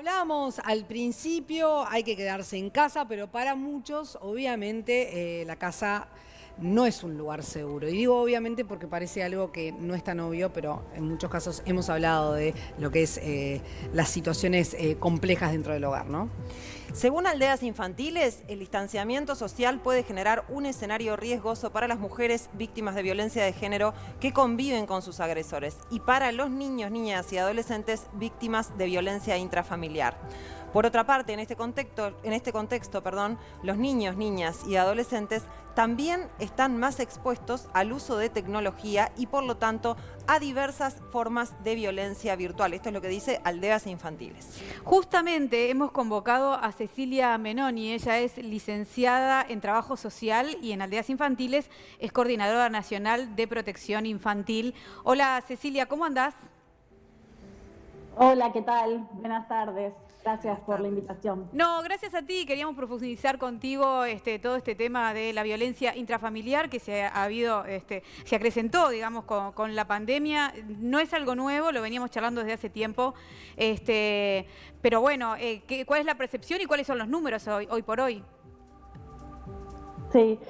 hablábamos al principio, hay que quedarse en casa, pero para muchos, obviamente, la casa no es un lugar seguro. Y digo obviamente porque parece algo que no es tan obvio, pero en muchos casos hemos hablado de lo que es las situaciones complejas dentro del hogar, ¿no? Según Aldeas Infantiles, el distanciamiento social puede generar un escenario riesgoso para las mujeres víctimas de violencia de género que conviven con sus agresores y para los niños, niñas y adolescentes víctimas de violencia intrafamiliar. Por otra parte, en este contexto, los niños, niñas y adolescentes también están más expuestos al uso de tecnología y, por lo tanto, a diversas formas de violencia virtual. Esto es lo que dice Aldeas Infantiles. Justamente hemos convocado a Cecilia Menoni. Ella es licenciada en Trabajo Social y en Aldeas Infantiles es coordinadora nacional de protección infantil. Hola Cecilia, ¿cómo andás? Hola, ¿qué tal? Buenas tardes. Gracias por la invitación. No, gracias a ti. Queríamos profundizar contigo todo este tema de la violencia intrafamiliar que se acrecentó, digamos, con la pandemia. No es algo nuevo, lo veníamos charlando desde hace tiempo. Pero bueno, ¿cuál es la percepción y cuáles son los números hoy por hoy? Sí,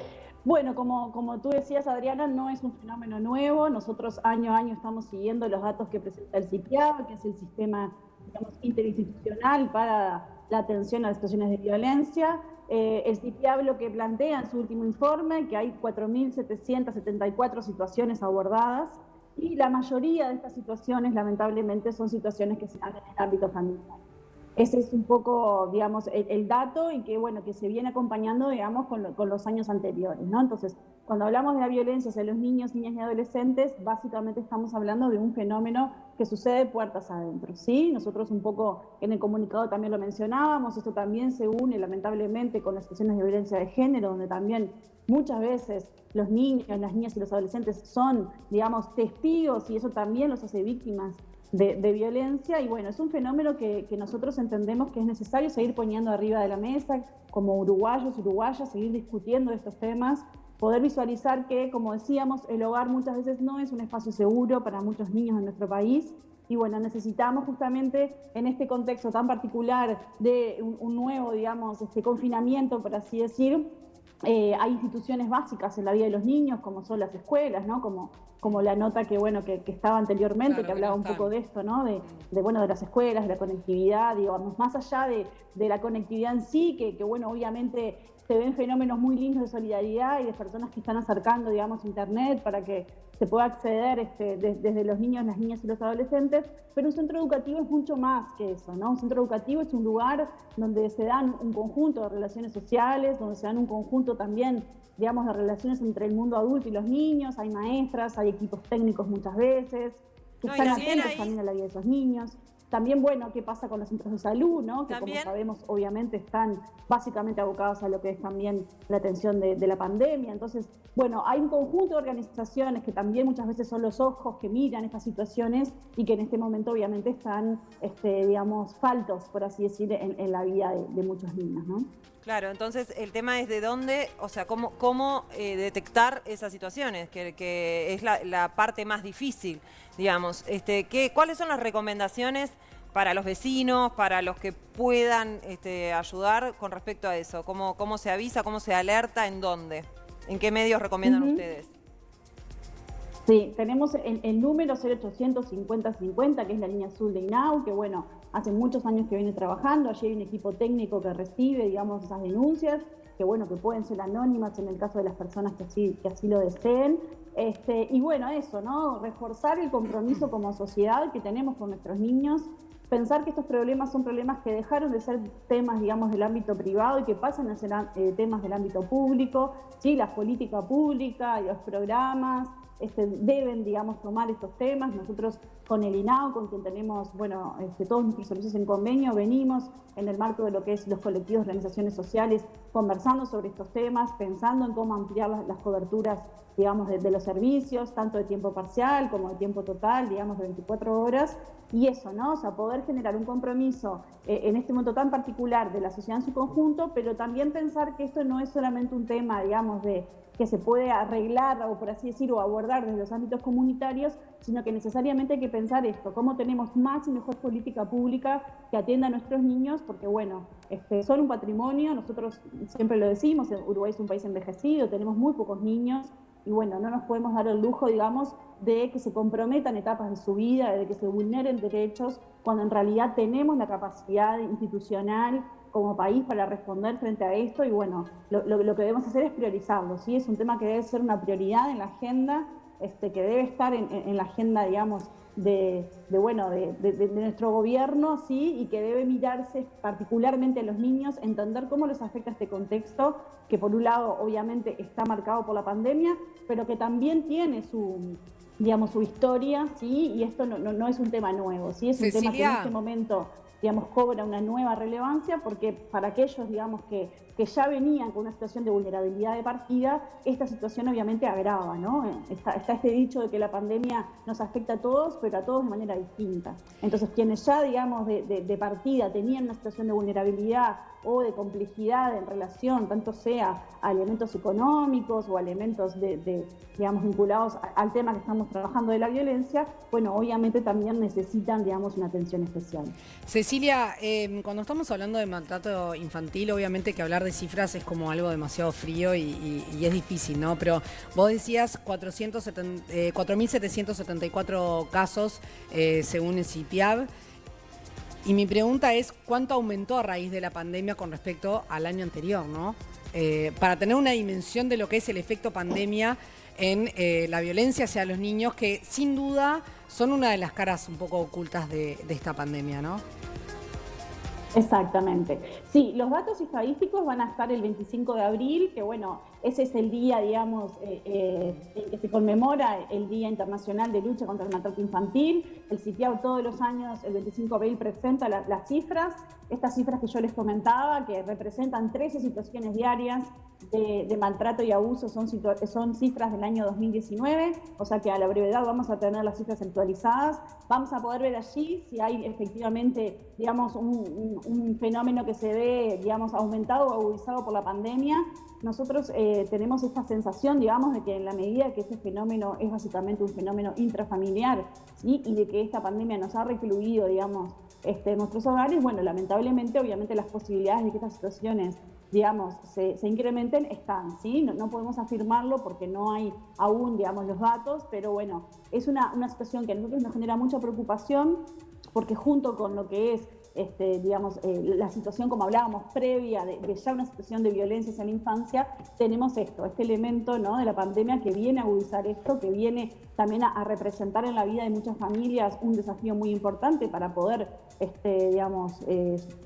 bueno, como tú decías, Adriana, no es un fenómeno nuevo. Nosotros año a año estamos siguiendo los datos que presenta el CIPIAB, que es el sistema, digamos, interinstitucional para la atención a las situaciones de violencia. El CIPIAB lo que plantea en su último informe, que hay 4.774 situaciones abordadas, y la mayoría de estas situaciones, lamentablemente, son situaciones que se dan en el ámbito familiar. Ese es un poco, digamos, el dato y que, bueno, que se viene acompañando, digamos, con los años anteriores, ¿no? Entonces, cuando hablamos de la violencia hacia los niños, niñas y adolescentes, básicamente estamos hablando de un fenómeno que sucede puertas adentro, ¿sí? Nosotros un poco en el comunicado también lo mencionábamos, esto también se une lamentablemente con las situaciones de violencia de género, donde también muchas veces los niños, las niñas y los adolescentes son, digamos, testigos y eso también los hace víctimas de violencia. Y bueno, es un fenómeno que nosotros entendemos que es necesario seguir poniendo arriba de la mesa como uruguayos, uruguayas, seguir discutiendo estos temas, poder visualizar que, como decíamos, el hogar muchas veces no es un espacio seguro para muchos niños en nuestro país. Y bueno, necesitamos justamente en este contexto tan particular de un nuevo, digamos, confinamiento, por así decir, hay instituciones básicas en la vida de los niños, como son las escuelas, ¿no? Como la nota que estaba anteriormente, claro, que hablaba un poco de esto, ¿no? De las escuelas, de la conectividad, digamos, más allá de la conectividad en sí, que bueno, obviamente se ven fenómenos muy lindos de solidaridad y de personas que están acercando, digamos, internet para que se pueda acceder desde los niños, las niñas y los adolescentes, pero un centro educativo es mucho más que eso, ¿no? Un centro educativo es un lugar donde se dan un conjunto de relaciones sociales, donde se dan un conjunto también, digamos, de relaciones entre el mundo adulto y los niños, hay maestras, hay equipos técnicos muchas veces, que están atentos también a la vida de esos niños. También, bueno, qué pasa con los centros de salud, ¿no? Que ¿también? Como sabemos, obviamente están básicamente abocados a lo que es también la atención de la pandemia. Entonces, bueno, hay un conjunto de organizaciones que también muchas veces son los ojos que miran estas situaciones y que en este momento obviamente están, digamos, faltos, por así decir, en la vida de muchos niños, ¿no? Claro, entonces el tema es de dónde, o sea, cómo detectar esas situaciones, que es la parte más difícil, digamos. ¿Cuáles son las recomendaciones para los vecinos, para los que puedan ayudar con respecto a eso? ¿Cómo se avisa, cómo se alerta, en dónde? ¿En qué medios recomiendan ustedes? Sí, tenemos el número 0800 50 50, que es la línea azul de INAU, que bueno, hace muchos años que viene trabajando. Allí hay un equipo técnico que recibe, digamos, esas denuncias, que bueno, que pueden ser anónimas en el caso de las personas que así lo deseen. Y bueno, eso, ¿no? Reforzar el compromiso como sociedad que tenemos con nuestros niños, pensar que estos problemas son problemas que dejaron de ser temas, digamos, del ámbito privado y que pasan a ser temas del ámbito público, ¿sí? La política pública y los programas deben, digamos, tomar estos temas. Nosotros con el INAU, con quien tenemos, bueno, todos nuestros servicios en convenio, venimos en el marco de lo que es los colectivos de organizaciones sociales, conversando sobre estos temas, pensando en cómo ampliar las coberturas, digamos, de los servicios, tanto de tiempo parcial como de tiempo total, digamos, de 24 horas. Y eso, ¿no? O sea, poder generar un compromiso en este momento tan particular de la sociedad en su conjunto, pero también pensar que esto no es solamente un tema, digamos, de que se puede arreglar o, por así decirlo, abordar desde los ámbitos comunitarios, sino que necesariamente hay que pensar esto, cómo tenemos más y mejor política pública que atienda a nuestros niños, porque bueno, son un patrimonio, nosotros siempre lo decimos, Uruguay es un país envejecido, tenemos muy pocos niños, y bueno, no nos podemos dar el lujo, digamos, de que se comprometan etapas de su vida, de que se vulneren derechos, cuando en realidad tenemos la capacidad institucional como país para responder frente a esto, y bueno, lo que debemos hacer es priorizarlo, ¿sí? Es un tema que debe ser una prioridad en la agenda, que debe estar en la agenda, digamos, de nuestro gobierno, ¿sí? Y que debe mirarse particularmente a los niños, entender cómo les afecta este contexto, que por un lado obviamente está marcado por la pandemia, pero que también tiene su historia, ¿sí? Y esto no es un tema nuevo, ¿sí? Es un tema que en este momento, digamos, cobra una nueva relevancia, porque para aquellos, digamos, que ya venían con una situación de vulnerabilidad de partida, esta situación obviamente agrava, ¿no? Está este dicho de que la pandemia nos afecta a todos, pero a todos de manera distinta. Entonces, quienes ya, digamos, de partida tenían una situación de vulnerabilidad o de complejidad en relación, tanto sea a elementos económicos o a elementos digamos, vinculados al tema que estamos trabajando de la violencia, bueno, obviamente también necesitan, digamos, una atención especial. Cecilia, cuando estamos hablando de maltrato infantil, obviamente que hablar de cifras es como algo demasiado frío y es difícil, ¿no? Pero vos decías 4.774 casos según el CIPIAB. Y mi pregunta es, ¿cuánto aumentó a raíz de la pandemia con respecto al año anterior, ¿no? Para tener una dimensión de lo que es el efecto pandemia en la violencia hacia los niños, que sin duda son una de las caras un poco ocultas de esta pandemia, ¿no? Exactamente. Sí, los datos estadísticos van a estar el 25 de abril, que bueno, ese es el día, digamos, en que se conmemora el Día Internacional de Lucha contra el Maltrato Infantil. El CIPIAB todos los años, el 25 de abril, presenta las cifras, estas cifras que yo les comentaba, que representan 13 situaciones diarias de maltrato y abuso, son cifras del año 2019, o sea que a la brevedad vamos a tener las cifras actualizadas, vamos a poder ver allí si hay efectivamente, digamos, un fenómeno que se ve, digamos, aumentado o agudizado por la pandemia. Nosotros tenemos esta sensación, digamos, de que en la medida que este fenómeno es básicamente un fenómeno intrafamiliar, ¿sí? Y de que esta pandemia nos ha recluido, digamos, en nuestros hogares, bueno, lamentablemente, obviamente las posibilidades de que estas situaciones, digamos, se incrementen están, ¿sí? No podemos afirmarlo porque no hay aún, digamos, los datos, pero bueno, es una situación que a nosotros nos genera mucha preocupación, porque junto con lo que es digamos, la situación, como hablábamos, previa de ya una situación de violencia hacia la infancia, tenemos este elemento, ¿no?, de la pandemia que viene a agudizar esto, que viene también a representar en la vida de muchas familias un desafío muy importante para poder, digamos,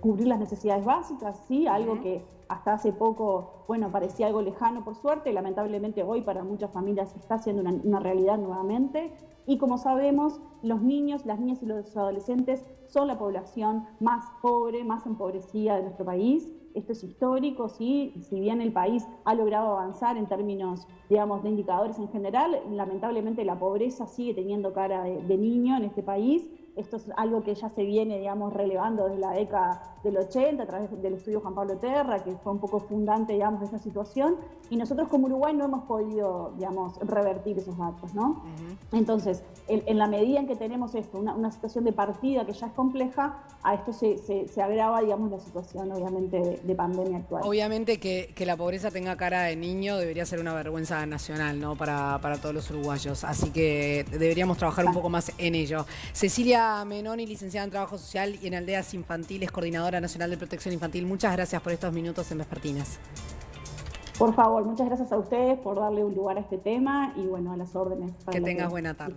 cubrir las necesidades básicas, ¿sí? Algo que hasta hace poco, bueno, parecía algo lejano por suerte, y lamentablemente hoy para muchas familias está siendo una realidad nuevamente. Y como sabemos, los niños, las niñas y los adolescentes son la población más pobre, más empobrecida de nuestro país. Esto es histórico, ¿sí? Si bien el país ha logrado avanzar en términos, digamos, de indicadores en general, lamentablemente la pobreza sigue teniendo cara de niño en este país. Esto es algo que ya se viene, digamos, relevando desde la década del 80 a través del estudio Juan Pablo Terra, que fue un poco fundante, digamos, de esta situación. Y nosotros como Uruguay no hemos podido, digamos, revertir esos datos, ¿no? Entonces, en la medida en que tenemos esto, una situación de partida que ya es compleja, a esto se agrava, digamos, la situación, obviamente, de pandemia actual. Obviamente que la pobreza tenga cara de niño debería ser una vergüenza nacional, ¿no?, para todos los uruguayos. Así que deberíamos trabajar un poco más en ello. Cecilia Menoni, licenciada en Trabajo Social y en Aldeas Infantiles, Coordinadora Nacional de Protección Infantil, muchas gracias por estos minutos en Vespertines. Por favor, muchas gracias a ustedes por darle un lugar a este tema y bueno, a las órdenes. Que tengas buena tarde.